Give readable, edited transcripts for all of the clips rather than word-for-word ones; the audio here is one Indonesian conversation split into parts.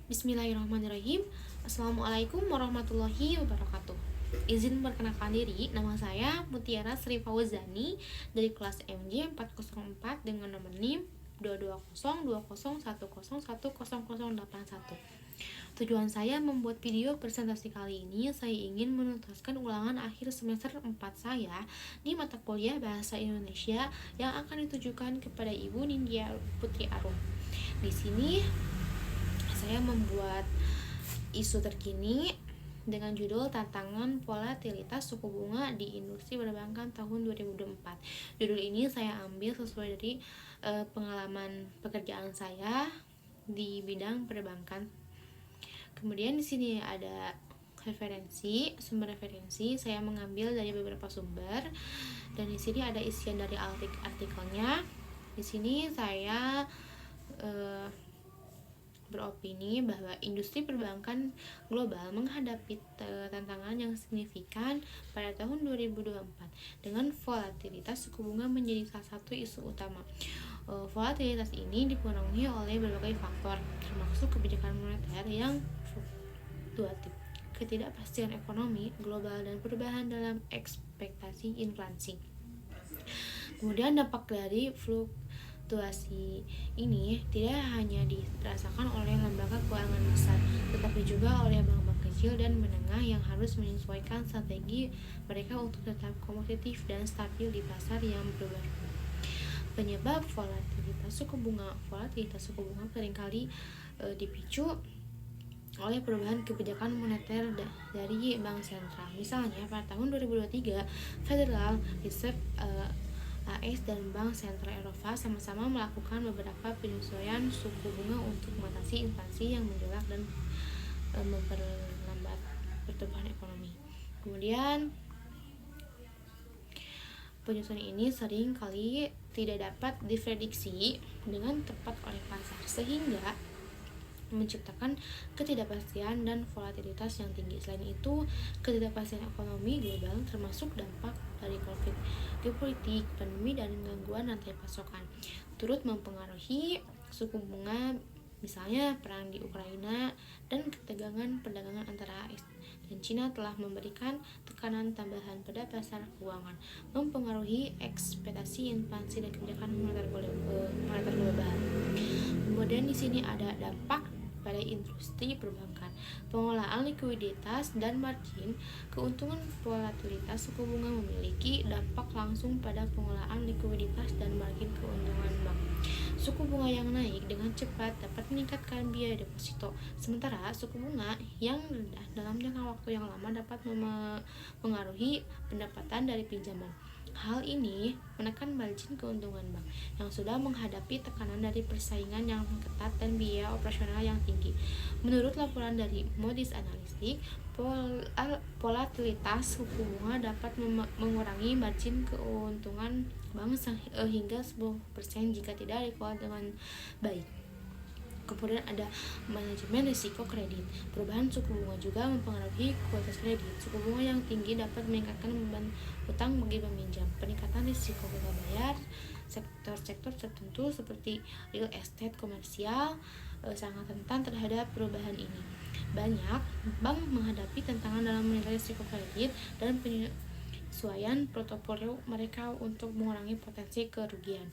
Bismillahirrahmanirrahim. Assalamualaikum warahmatullahi wabarakatuh. Izin perkenalkan diri, nama saya Mutiara Sri Fauzani dari kelas MJ 404 dengan nomor NIM 2202010101081. Tujuan saya membuat video presentasi kali ini, saya ingin menuntaskan ulangan akhir semester 4 saya di mata kuliah Bahasa Indonesia yang akan ditujukan kepada Ibu Nindya Putri Arum. Di sini saya membuat isu terkini dengan judul Tantangan Volatilitas Suku Bunga di Industri Perbankan tahun 2024. Judul ini saya ambil sesuai dari pengalaman pekerjaan saya di bidang perbankan. Kemudian di sini ada sumber referensi. Saya mengambil dari beberapa sumber dan di sini ada isian dari artikelnya. Di sini saya beropini bahwa industri perbankan global menghadapi tantangan yang signifikan pada tahun 2024 dengan volatilitas suku bunga menjadi salah satu isu utama. Volatilitas ini dipengaruhi oleh berbagai faktor, termasuk kebijakan moneter yang fluktuatif, ketidakpastian ekonomi global, dan perubahan dalam ekspektasi inflasi. Kemudian dampak dari fluktuasi ini tidak hanya dirasakan oleh lembaga keuangan besar, tetapi juga oleh bank-bank kecil dan menengah yang harus menyesuaikan strategi mereka untuk tetap kompetitif dan stabil di pasar yang berubah. Penyebab volatilitas suku bunga seringkali dipicu oleh perubahan kebijakan moneter dari bank sentral. Misalnya pada tahun 2023, Federal Reserve AS dan Bank Sentral Eropa sama-sama melakukan beberapa penyesuaian suku bunga untuk mengatasi inflasi yang menggolak dan memperlambat pertumbuhan ekonomi. Kemudian penyesuaian ini sering kali tidak dapat diprediksi dengan tepat oleh pasar, sehingga menciptakan ketidakpastian dan volatilitas yang tinggi. Selain itu, ketidakpastian ekonomi global termasuk dampak dari konflik geopolitik, pandemi, dan gangguan rantai pasokan turut mempengaruhi suku bunga. Misalnya perang di Ukraina dan ketegangan perdagangan antara AS dan Cina telah memberikan tekanan tambahan pada pasar keuangan, mempengaruhi ekspektasi inflasi dan kebijakan moneter global. Kemudian di sini ada dampak pada industri perbankan, pengelolaan likuiditas dan margin. Keuntungan volatilitas suku bunga memiliki dampak langsung pada pengelolaan likuiditas dan margin keuntungan bank. Suku bunga yang naik dengan cepat dapat meningkatkan biaya deposito, sementara suku bunga yang rendah dalam jangka waktu yang lama dapat mengaruhi pendapatan dari pinjaman. Hal ini menekan margin keuntungan bank yang sudah menghadapi tekanan dari persaingan yang ketat dan biaya operasional yang tinggi. Menurut laporan dari Moody's Analytics, volatilitas suku bunga dapat mengurangi margin keuntungan bank hingga 10% jika tidak dikelola dengan baik. Kemudian ada manajemen risiko kredit. Perubahan suku bunga juga mempengaruhi kualitas kredit. Suku bunga yang tinggi dapat meningkatkan beban utang bagi peminjam. Peningkatan risiko gagal bayar sektor-sektor tertentu seperti real estate komersial sangat rentan terhadap perubahan ini. Banyak bank menghadapi tantangan dalam menilai risiko kredit dan penyesuaian portofolio mereka untuk mengurangi potensi kerugian.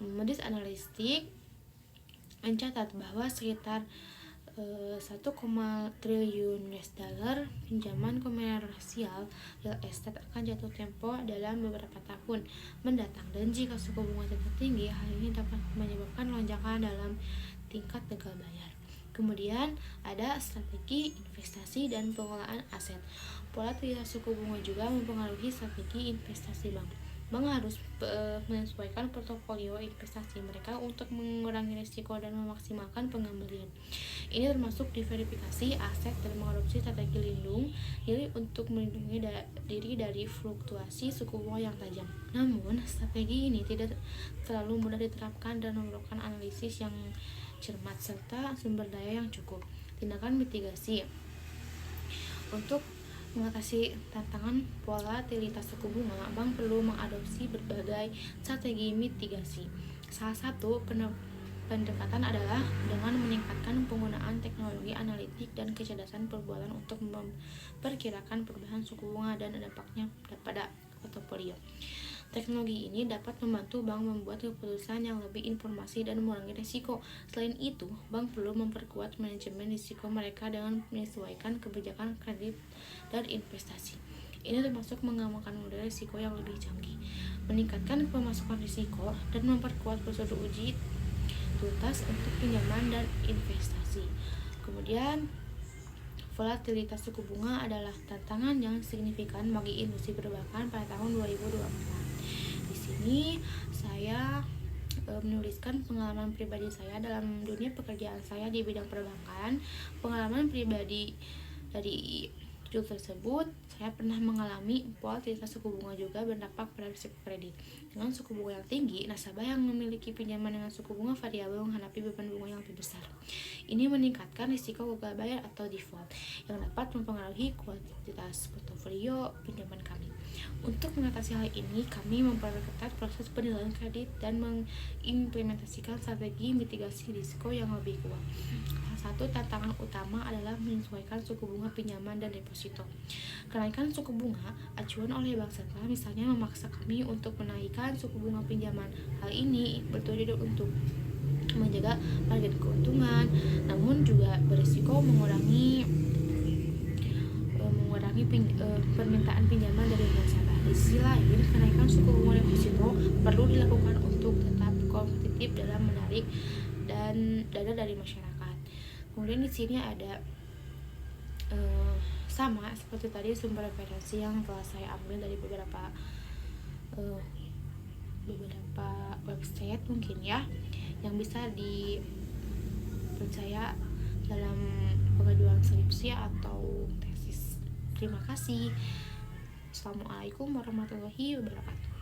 Moody's Analytics mencatat bahwa sekitar 1, triliun US$ pinjaman komersial real estate akan jatuh tempo dalam beberapa tahun mendatang, dan jika suku bunga tetap tinggi, hal ini dapat menyebabkan lonjakan dalam tingkat gagal bayar. Kemudian ada strategi investasi dan pengelolaan aset. Volatilitas suku bunga juga mempengaruhi strategi investasi bank. Bank harus menyesuaikan portofolio investasi mereka untuk mengurangi risiko dan memaksimalkan pengembalian. Ini termasuk diverifikasi aset dan mengadopsi strategi lindung diri untuk melindungi diri dari fluktuasi suku bunga yang tajam. Namun, strategi ini tidak terlalu mudah diterapkan dan memerlukan analisis yang cermat serta sumber daya yang cukup. Tindakan mitigasi untuk mengatasi tantangan volatilitas suku bunga, bank perlu mengadopsi berbagai strategi mitigasi. Salah satu pendekatan adalah dengan meningkatkan penggunaan teknologi analitik dan kecerdasan perbuatan untuk memperkirakan perubahan suku bunga dan dampaknya pada portofolio. Teknologi ini dapat membantu bank membuat keputusan yang lebih informasi dan mengurangi risiko. Selain itu, bank perlu memperkuat manajemen risiko mereka dengan menyesuaikan kebijakan kredit dan investasi. Ini termasuk mengembangkan model risiko yang lebih canggih, meningkatkan pemasukan risiko, dan memperkuat prosedur uji tuntas untuk pinjaman dan investasi. Kemudian, volatilitas suku bunga adalah tantangan yang signifikan bagi industri perbankan pada tahun 2024. Di sini saya menuliskan pengalaman pribadi saya dalam dunia pekerjaan saya di bidang perbankan. Pengalaman pribadi dari judul tersebut, saya pernah mengalami volatilitas suku bunga juga berdampak pada risiko kredit. Dengan suku bunga yang tinggi, nasabah yang memiliki pinjaman dengan suku bunga variabel menghadapi beban bunga yang lebih besar. Ini meningkatkan risiko gagal bayar atau default yang dapat mempengaruhi kualitas portofolio pinjaman kami. Untuk mengatasi hal ini, kami memperketat proses penilaian kredit dan mengimplementasikan strategi mitigasi risiko yang lebih kuat. Salah satu tantangan utama adalah menyesuaikan suku bunga pinjaman dan deposito. Kenaikan suku bunga acuan oleh bank sentral misalnya memaksa kami untuk menaikkan suku bunga pinjaman. Hal ini bertujuan untuk menjaga target keuntungan, namun juga berisiko mengurangi permintaan pinjaman dari nasabah. Di sisi lain, kenaikan suku bunga deposito perlu dilakukan untuk tetap kompetitif dalam menarik dan dana dari masyarakat. Kemudian di sini ada sama seperti tadi sumber referensi yang telah saya ambil dari beberapa website mungkin ya, yang bisa dipercaya dalam pengajuan skripsi atau tesis. Terima kasih. Assalamualaikum warahmatullahi wabarakatuh.